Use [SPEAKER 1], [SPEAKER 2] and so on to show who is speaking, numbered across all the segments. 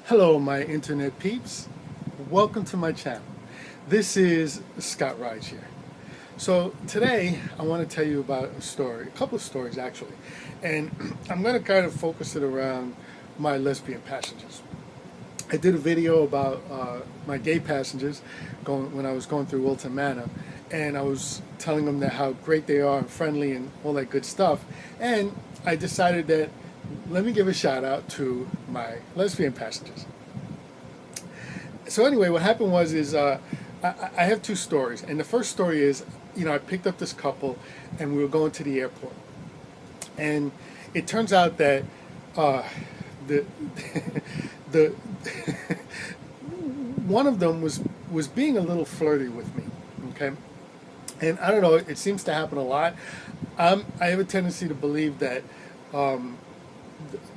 [SPEAKER 1] Hello, my internet peeps. Welcome to my channel. This is Scott Rideshare. So today I want to tell you about a story, a couple of stories actually, and I'm going to kind of focus it around my lesbian passengers. I did a video about my gay passengers when I was going through Wilton Manor, and I was telling them that how great they are and friendly and all that good stuff, and I decided that let me give a shout out to my lesbian passengers. So anyway, what happened was I have two stories, and the first story is, I picked up this couple, and we were going to the airport, and it turns out that the the one of them was being a little flirty with me, okay, and I don't know, it seems to happen a lot. I have a tendency to believe that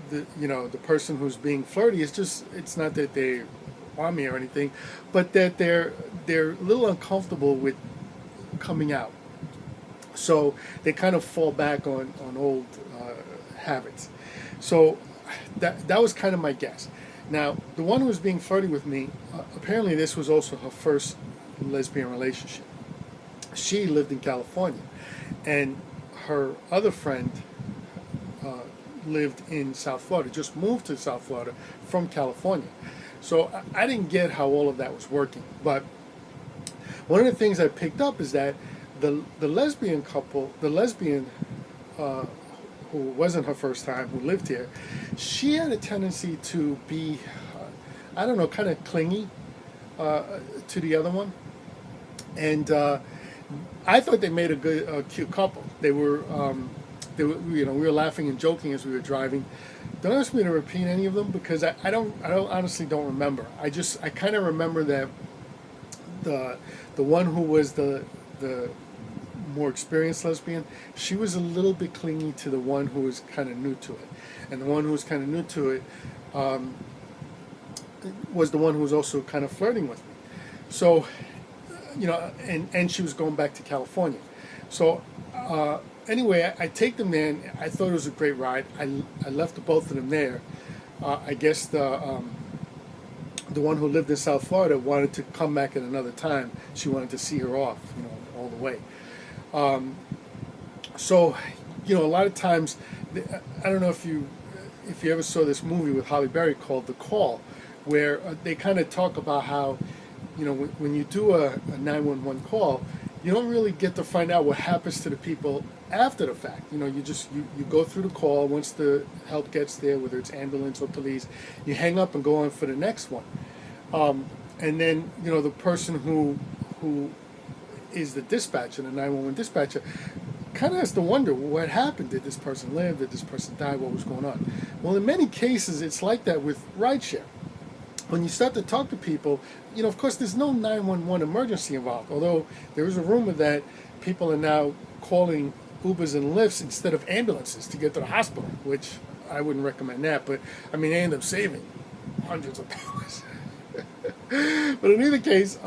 [SPEAKER 1] the person who's being flirty is just, it's not that they want me or anything, but that they're a little uncomfortable with coming out, so they kind of fall back on old habits. So that was kind of my guess. Now, the one who was being flirty with me, apparently this was also her first lesbian relationship. She lived in California, and her other friend lived in South Florida, just moved to South Florida from California. So I didn't get how all of that was working. But one of the things I picked up is that the lesbian couple, the lesbian who wasn't her first time, who lived here, she had a tendency to be, I don't know, kind of clingy to the other one. And I thought they made a cute couple. They were, we were laughing and joking as we were driving. Don't ask me to repeat any of them because I honestly don't remember. I kind of remember that the one who was the more experienced lesbian, she was a little bit clingy to the one who was kind of new to it, and the one who was kind of new to it was the one who was also kind of flirting with me. So, and she was going back to California. So anyway, I take them there, and I thought it was a great ride. I left the both of them there. I guess the one who lived in South Florida wanted to come back at another time. She wanted to see her off, all the way. So, a lot of times, I don't know if you ever saw this movie with Halle Berry called The Call, where they kind of talk about how, when you do a 911 call, you don't really get to find out what happens to the people after the fact. You go through the call. Once the help gets there, whether it's ambulance or police, you hang up and go on for the next one. And then, the person who is the dispatcher, the 911 dispatcher, kind of has to wonder what happened. Did this person live? Did this person die? What was going on? Well, in many cases, it's like that with rideshare. When you start to talk to people, of course, there's no 911 emergency involved, although there is a rumor that people are now calling Ubers and Lyfts instead of ambulances to get to the hospital, which I wouldn't recommend that, but they end up saving hundreds of dollars. But in either case,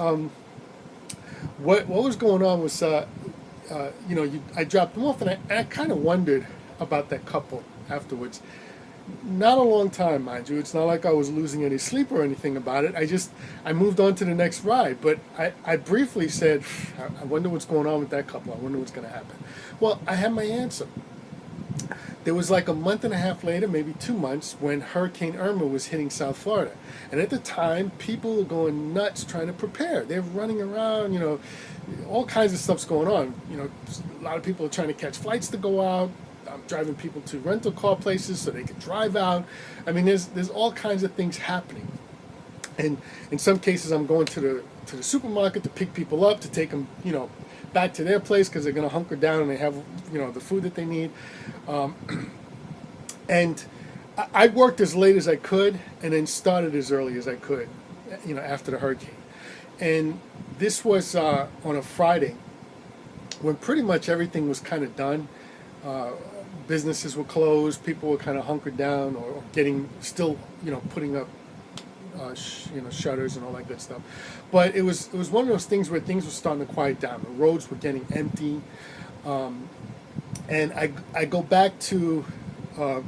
[SPEAKER 1] what was going on was, I dropped them off, and I kind of wondered about that couple afterwards. Not a long time, mind you. It's not like I was losing any sleep or anything about it. I moved on to the next ride, but I briefly said, I wonder what's going on with that couple. I wonder what's going to happen. Well, I had my answer. There was like a month and a half later, maybe 2 months, when Hurricane Irma was hitting South Florida. And at the time, people were going nuts trying to prepare. They're running around, all kinds of stuff's going on. A lot of people are trying to catch flights to go out. I'm driving people to rental car places so they can drive out. I mean, there's all kinds of things happening. And in some cases, I'm going to the supermarket to pick people up, to take them, back to their place because they're going to hunker down and they have, the food that they need. And I worked as late as I could and then started as early as I could, after the hurricane. And this was on a Friday when pretty much everything was kind of done. Businesses were closed, people were kind of hunkered down or still putting up shutters and all that good stuff. But it was one of those things where things were starting to quiet down. The roads were getting empty, and I go back to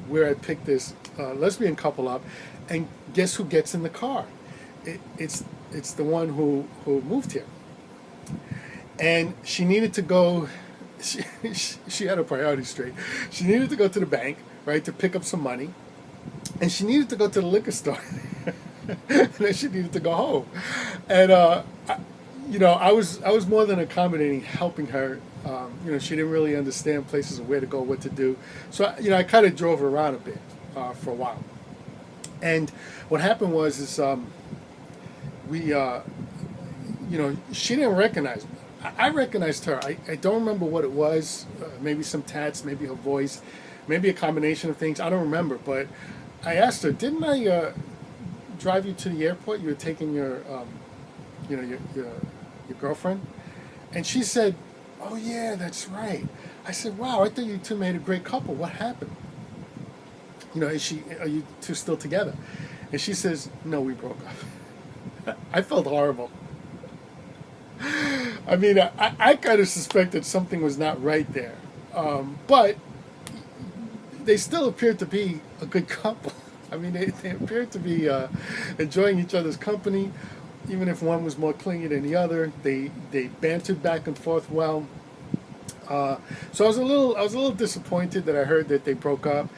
[SPEAKER 1] where I picked this lesbian couple up, And guess who gets in the car? It's the one who moved here. And she needed to go. She had her priorities straight. She needed to go to the bank, right, to pick up some money, and she needed to go to the liquor store. And then she needed to go home. And I was more than accommodating, helping her. She didn't really understand places of where to go, what to do. So I kind of drove her around a bit for a while. And what happened was she didn't recognize me. I recognized her. I don't remember what it was. Maybe some tats, maybe her voice, maybe a combination of things. I don't remember. But I asked her, didn't I drive you to the airport? You were taking your girlfriend? And she said, oh, yeah, that's right. I said, wow, I thought you two made a great couple. What happened? Are you two still together? And she says, no, we broke up. I felt horrible. I mean, I kind of suspected something was not right there. But they still appeared to be a good couple. I mean, they appeared to be enjoying each other's company, even if one was more clingy than the other. They bantered back and forth well. So I was a little disappointed that I heard that they broke up.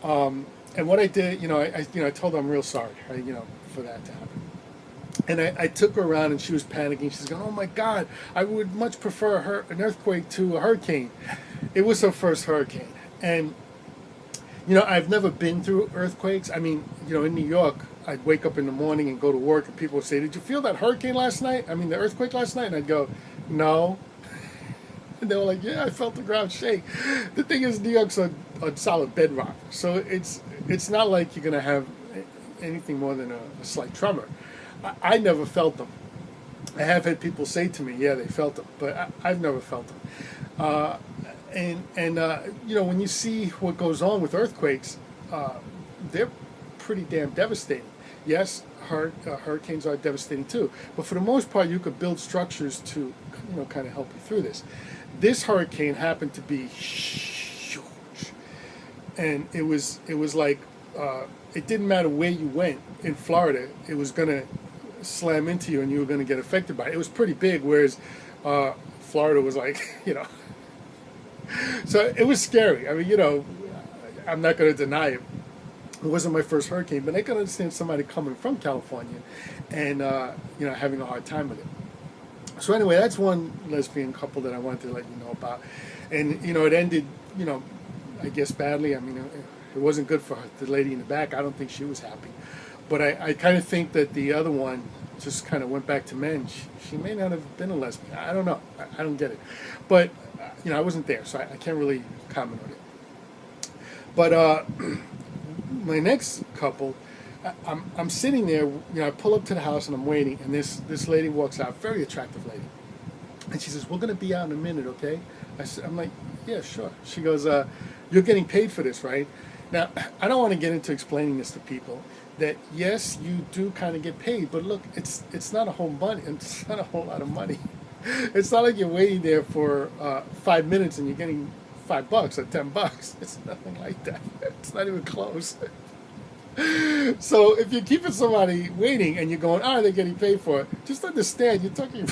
[SPEAKER 1] And what I did, I told her I'm real sorry, right, for that to happen. And I took her around, and she was panicking. She's going, oh, my God, I would much prefer an earthquake to a hurricane. It was her first hurricane. And, I've never been through earthquakes. I mean, in New York, I'd wake up in the morning and go to work, and people would say, did you feel that hurricane last night? I mean, the earthquake last night? And I'd go, no. And they were like, yeah, I felt the ground shake. The thing is, New York's on solid bedrock. So it's not like you're going to have anything more than a slight tremor. I never felt them. I have had people say to me, yeah, they felt them, but I've never felt them. When you see what goes on with earthquakes, they're pretty damn devastating. Yes, hurricanes are devastating too, but for the most part, you could build structures to, kind of help you through this. This hurricane happened to be huge, and it was like it didn't matter where you went in Florida, it was going to slam into you and you were going to get affected by it. It was pretty big, whereas Florida was like, so it was scary. I mean, I'm not going to deny it. It wasn't my first hurricane, but I can understand somebody coming from California and, having a hard time with it. So anyway, that's one lesbian couple that I wanted to let you know about. And, it ended, I guess badly. I mean, it wasn't good for the lady in the back. I don't think she was happy. But I kind of think that the other one just kind of went back to men. She may not have been a lesbian. I don't know. I don't get it. But, I wasn't there, so I can't really comment on it. But my next couple, I'm sitting there, I pull up to the house and I'm waiting, and this lady walks out, very attractive lady. And she says, we're going to be out in a minute, okay? I'm like, yeah, sure. She goes, you're getting paid for this, right? Now, I don't want to get into explaining this to people, that yes, you do kind of get paid, but look, it's not a whole money. It's not a whole lot of money. It's not like you're waiting there for 5 minutes and you're getting $5 or $10. It's nothing like that. It's not even close. So if you're keeping somebody waiting and you're going, they're getting paid for it, just understand you're talking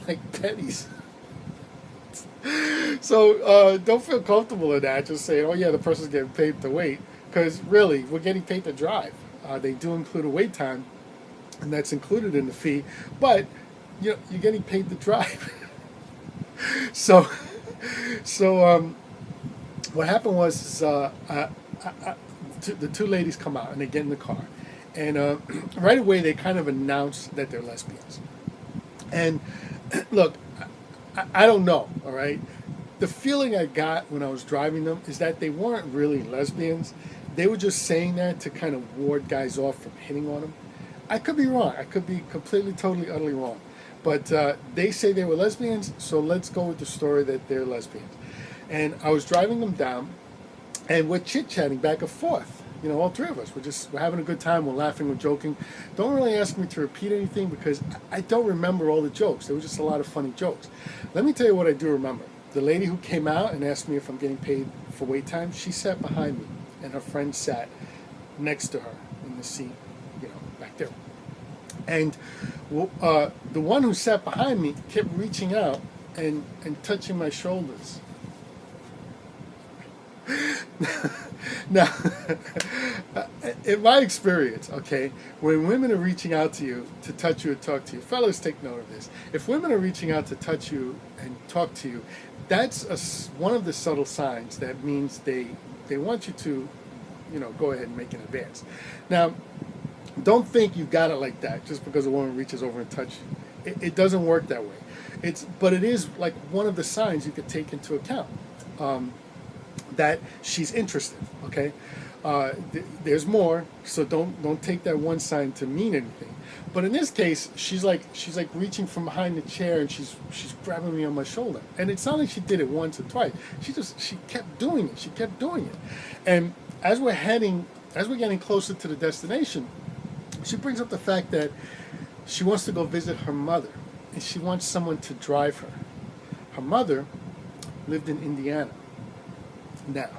[SPEAKER 1] like pennies. So don't feel comfortable in that. Just saying, oh yeah, the person's getting paid to wait, because really, we're getting paid to drive. They do include a wait time, and that's included in the fee. But you're getting paid to drive. So what happened was the two ladies come out and they get in the car, and right away they kind of announce that they're lesbians. And look, I don't know, all right? The feeling I got when I was driving them is that they weren't really lesbians. They were just saying that to kind of ward guys off from hitting on them. I could be wrong. I could be completely, totally, utterly wrong. But they say they were lesbians, so let's go with the story that they're lesbians. And I was driving them down, and we're chit-chatting back and forth. All three of us. We're having a good time. We're laughing. We're joking. Don't really ask me to repeat anything because I don't remember all the jokes. There were just a lot of funny jokes. Let me tell you what I do remember. The lady who came out and asked me if I'm getting paid for wait time, she sat behind me, and her friend sat next to her in the seat And the one who sat behind me kept reaching out and touching my shoulders. Now, in my experience, okay, when women are reaching out to you to touch you or talk to you, fellas, take note of this. If women are reaching out to touch you and talk to you, that's one of the subtle signs that means they want you to, go ahead and make an advance. Now, don't think you got it like that just because a woman reaches over and touches you. It doesn't work that way. But it is like one of the signs you could take into account. That she's interested, okay? There's more, so don't take that one sign to mean anything. But in this case, she's like reaching from behind the chair and she's grabbing me on my shoulder. And it's not like she did it once or twice. She kept doing it. She kept doing it. And as we're getting closer to the destination, she brings up the fact that she wants to go visit her mother and she wants someone to drive her. Her mother lived in Indiana. Now,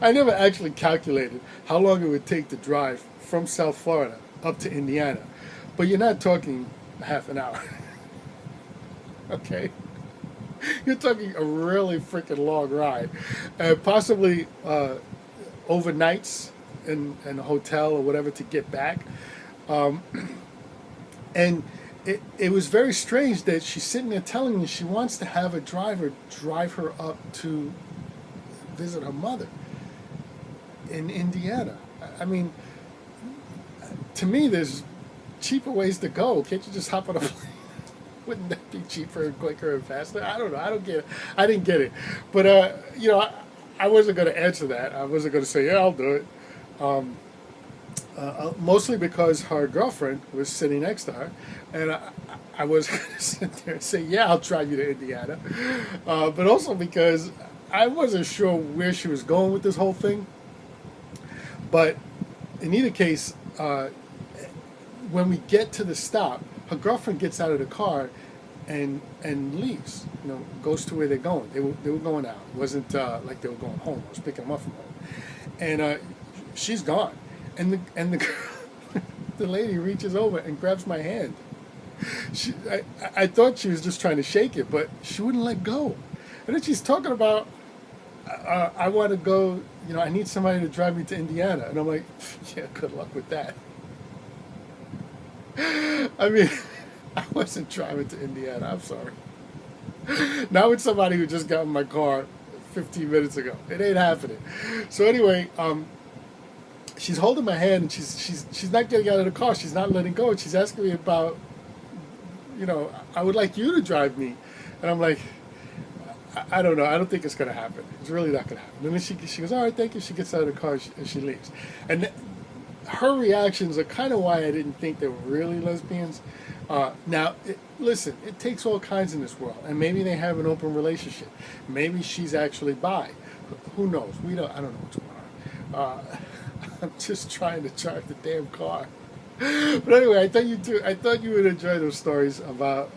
[SPEAKER 1] I never actually calculated how long it would take to drive from South Florida up to Indiana, but you're not talking half an hour, okay? You're talking a really freaking long ride, possibly overnights in a hotel or whatever to get back, and it was very strange that she's sitting there telling me she wants to have a driver drive her up to visit her mother in Indiana. I mean, to me, there's cheaper ways to go. Can't you just hop on a plane? Wouldn't that be cheaper and quicker and faster? I don't know. I don't get it. I didn't get it. But, I wasn't going to answer that. I wasn't going to say, yeah, I'll do it. Mostly because her girlfriend was sitting next to her, and I was going to sit there and say, yeah, I'll drive you to Indiana. But also because I wasn't sure where she was going with this whole thing. But in either case, when we get to the stop, her girlfriend gets out of the car and leaves. Goes to where they're going. They were going out. It wasn't like they were going home. I was picking them up from home, and she's gone. And the girl, the lady reaches over and grabs my hand. I thought she was just trying to shake it, but she wouldn't let go. And then she's talking about, I want to go, I need somebody to drive me to Indiana. And I'm like, yeah, good luck with that. I mean, I wasn't driving to Indiana. I'm sorry. Not with somebody who just got in my car 15 minutes ago. It ain't happening. So anyway, she's holding my hand and she's not getting out of the car. She's not letting go. And she's asking me about, I would like you to drive me. And I'm like, I don't know. I don't think it's going to happen. It's really not going to happen. And then she goes, all right, thank you. She gets out of the car and she leaves. And her reactions are kind of why I didn't think they were really lesbians. Now, listen, it takes all kinds in this world. And maybe they have an open relationship. Maybe she's actually bi. Who knows? I don't know what's going on. I'm just trying to drive the damn car. But anyway, I thought you would enjoy those stories about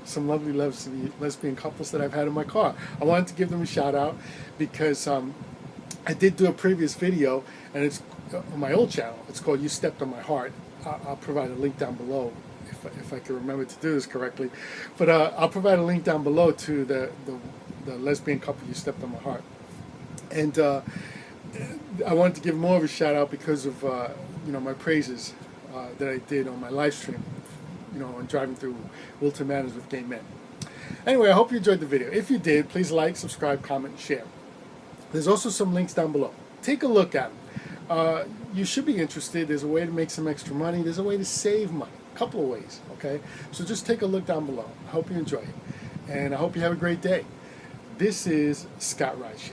[SPEAKER 1] some lovely lesbian couples that I've had in my car. I wanted to give them a shout out because I did do a previous video, and it's on my old channel. It's called "You Stepped on My Heart." I'll provide a link down below if I can remember to do this correctly. But I'll provide a link down below to the lesbian couple "You Stepped on My Heart," and I wanted to give more of a shout out because of my praises that I did on my live stream, on driving through Wilton Manors with gay men. Anyway, I hope you enjoyed the video. If you did, please like, subscribe, comment, and share. There's also some links down below. Take a look at them. You should be interested. There's a way to make some extra money. There's a way to save money. A couple of ways, okay? So just take a look down below. I hope you enjoy it. And I hope you have a great day. This is Scott Rideshare.